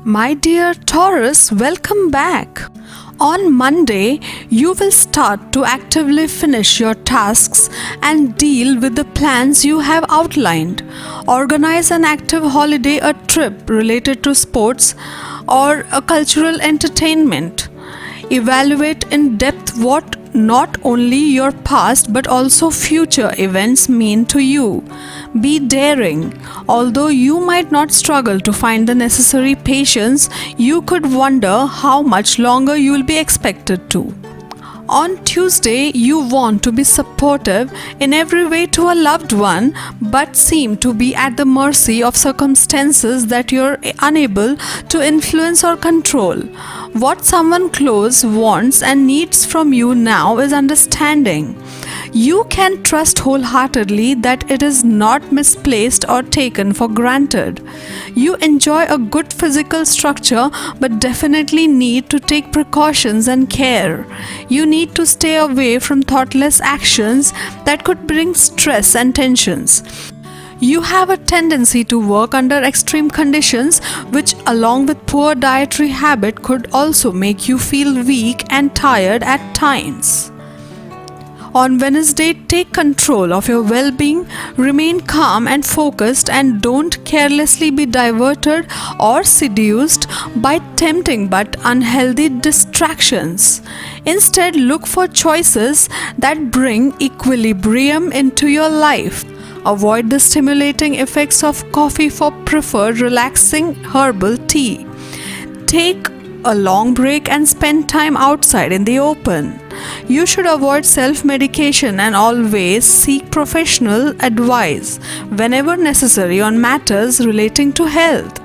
My dear Taurus, welcome back. On Monday, you will start to actively finish your tasks and deal with the plans you have outlined. Organize an active holiday, a trip related to sports, or a cultural entertainment. Evaluate in depth what not only your past but also future events mean to you. Be daring. Although you might not struggle to find the necessary patience, you could wonder how much longer you will be expected to. On Tuesday, you want to be supportive in every way to a loved one but seem to be at the mercy of circumstances that you're unable to influence or control. What someone close wants and needs from you now is understanding. You can trust wholeheartedly that it is not misplaced or taken for granted. You enjoy a good physical structure but definitely need to take precautions and care. You need to stay away from thoughtless actions that could bring stress and tensions. You have a tendency to work under extreme conditions, which along with poor dietary habit could also make you feel weak and tired at times. On Wednesday, take control of your well-being, remain calm and focused, and don't carelessly be diverted or seduced by tempting but unhealthy distractions. Instead, look for choices that bring equilibrium into your life. Avoid the stimulating effects of coffee for prefer relaxing herbal tea. Take a long break and spend time outside in the open. You should avoid self-medication and always seek professional advice whenever necessary on matters relating to health.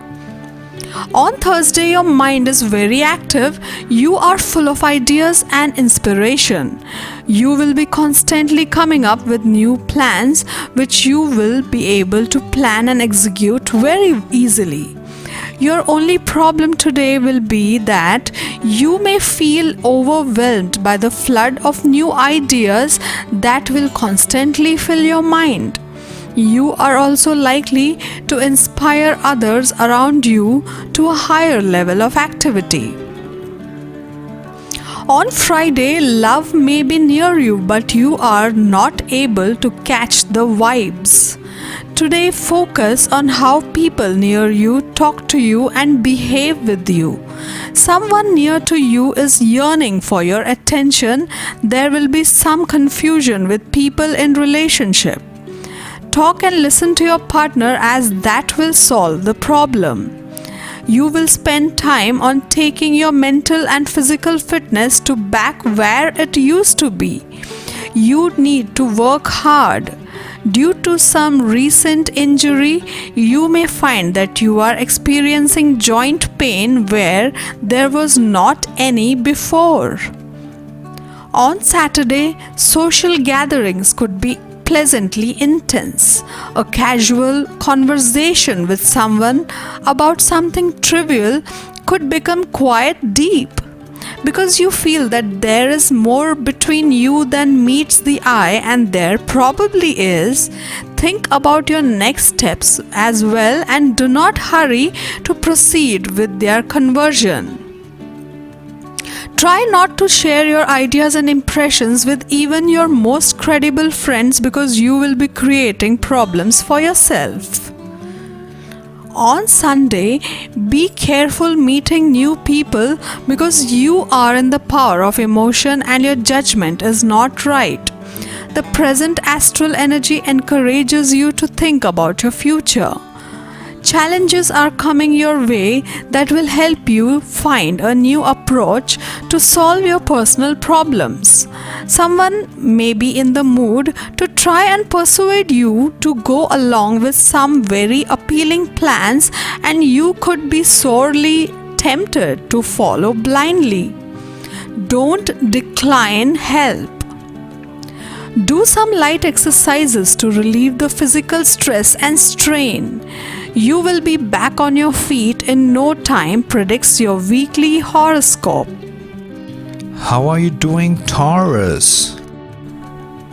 On Thursday, your mind is very active. You are full of ideas and inspiration. You will be constantly coming up with new plans which you will be able to plan and execute very easily. Your only problem today will be that you may feel overwhelmed by the flood of new ideas that will constantly fill your mind. You are also likely to inspire others around you to a higher level of activity. On Friday, love may be near you, but you are not able to catch the vibes. Today, focus on how people near you talk to you and behave with you. Someone near to you is yearning for your attention. There will be some confusion with people in relationship. Talk and listen to your partner as that will solve the problem. You will spend time on taking your mental and physical fitness to back where it used to be. You need to work hard. Due to some recent injury, you may find that you are experiencing joint pain where there was not any before. On Saturday, social gatherings could be pleasantly intense. A casual conversation with someone about something trivial could become quite deep. Because you feel that there is more between you than meets the eye, and there probably is, think about your next steps as well and do not hurry to proceed with their conversion. Try not to share your ideas and impressions with even your most credible friends because you will be creating problems for yourself. On Sunday, be careful meeting new people because you are in the power of emotion and your judgment is not right. The present astral energy encourages you to think about your future. Challenges are coming your way that will help you find a new approach to solve your personal problems. Someone may be in the mood to try and persuade you to go along with some very appealing plans, and you could be sorely tempted to follow blindly. Don't decline help. Do some light exercises to relieve the physical stress and strain. You will be back on your feet in no time, predicts your weekly horoscope. How are you doing, Taurus?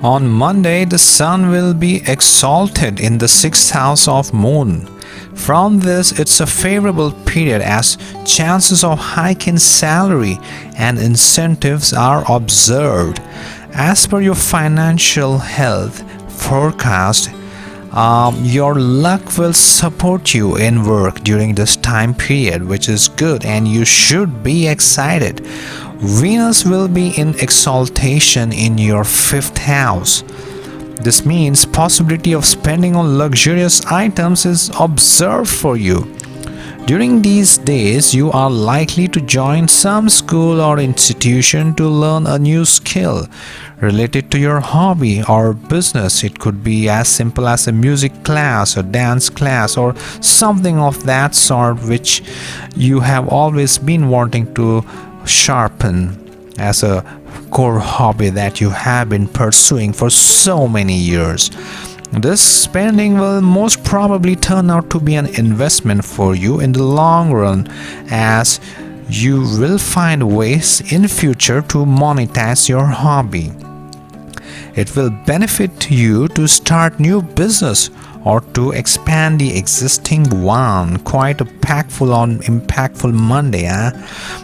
On Monday, the sun will be exalted in the 6th house of Moon. From this, it's a favorable period as chances of hike in salary and incentives are observed. As per your financial health forecast, your luck will support you in work during this time period, which is good, and you should be excited. Venus will be in exaltation in your fifth house. This means possibility of spending on luxurious items is observed for you. During these days, you are likely to join some school or institution to learn a new skill related to your hobby or business. It could be as simple as a music class, a dance class, or something of that sort which you have always been wanting to sharpen as a core hobby that you have been pursuing for so many years. This spending will most probably turn out to be an investment for you in the long run, as you will find ways in future to monetize your hobby. It will benefit you to start new business or to expand the existing one. Quite a impactful Monday.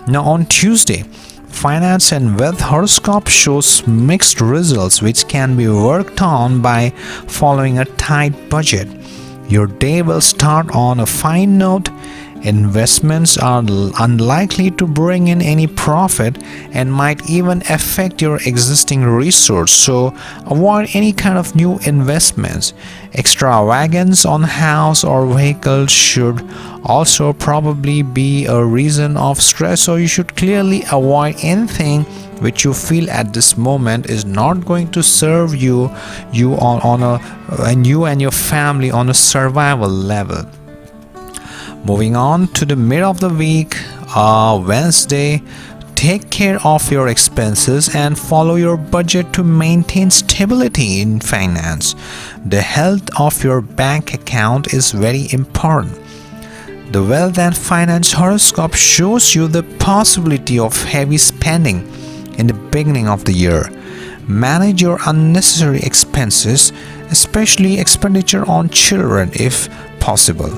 Now on Tuesday, finance and wealth horoscope shows mixed results which can be worked on by following a tight budget. Your day will start on a fine note. Investments are unlikely to bring in any profit and might even affect your existing resource, so avoid any kind of new investments. Extravagance on house or vehicle should also probably be a reason of stress, so you should clearly avoid anything which you feel at this moment is not going to serve you and your family on a survival level. Moving on to the mid of the week, Wednesday, take care of your expenses and follow your budget to maintain stability in finance. The health of your bank account is very important. The wealth and finance horoscope shows you the possibility of heavy spending in the beginning of the year. Manage your unnecessary expenses, especially expenditure on children if possible.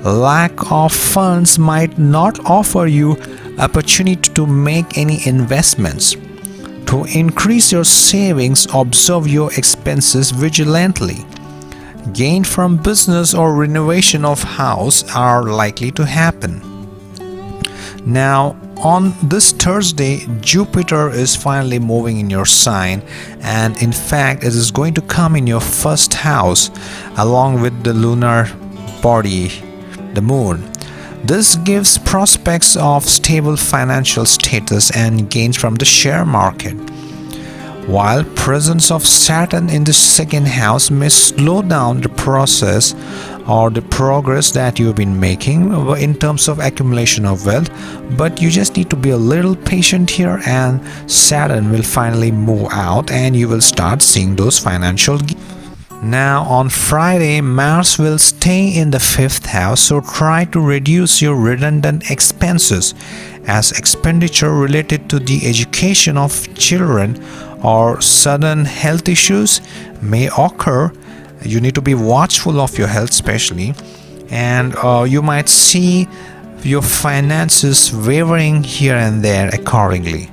Lack of funds might not offer you opportunity to make any investments. To increase your savings, observe your expenses vigilantly. Gain from business or renovation of house are likely to happen. Now, on this Thursday, Jupiter is finally moving in your sign, and in fact, it is going to come in your first house along with the lunar body, the moon. This gives prospects of stable financial status and gains from the share market. While presence of Saturn in the second house may slow down the process or the progress that you've been making in terms of accumulation of wealth, but you just need to be a little patient here, and Saturn will finally move out and you will start seeing those financial gains. Now on Friday, Mars will stay in the fifth house, so try to reduce your redundant expenses, as expenditure related to the education of children or sudden health issues may occur. You need to be watchful of your health especially, and you might see your finances wavering here and there accordingly.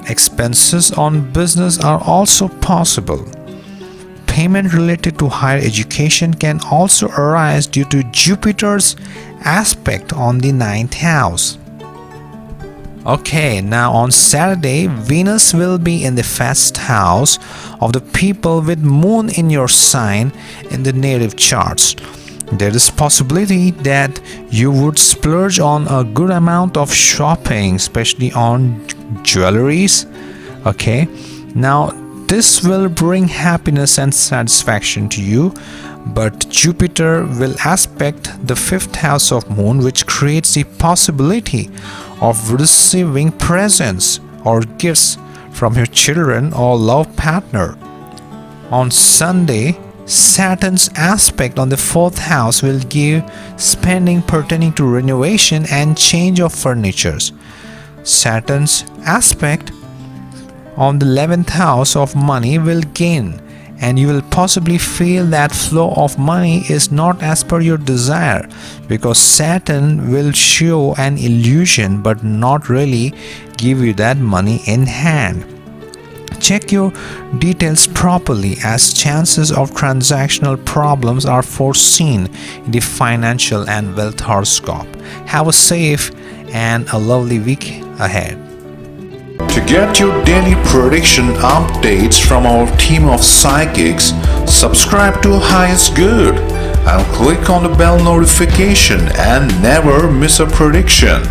Expenses on business are also possible. Payment related to higher education can also arise due to Jupiter's aspect on the ninth house. Okay, now on Saturday, Venus will be in the first house of the people with moon in your sign in the native charts. There is possibility that you would splurge on a good amount of shopping, especially on jewelries. Okay, now this will bring happiness and satisfaction to you, but Jupiter will aspect the fifth house of moon, which creates the possibility of receiving presents or gifts from your children or love partner. On Sunday, Saturn's aspect on the fourth house will give spending pertaining to renovation and change of furnitures. Saturn's aspect on the 11th house of money will gain and you will possibly feel that flow of money is not as per your desire, because Saturn will show an illusion but not really give you that money in hand. Check your details properly, as chances of transactional problems are foreseen in the financial and wealth horoscope. Have a safe and a lovely week ahead. To get your daily prediction updates from our team of psychics, subscribe to Highest Good and click on the bell notification and never miss a prediction.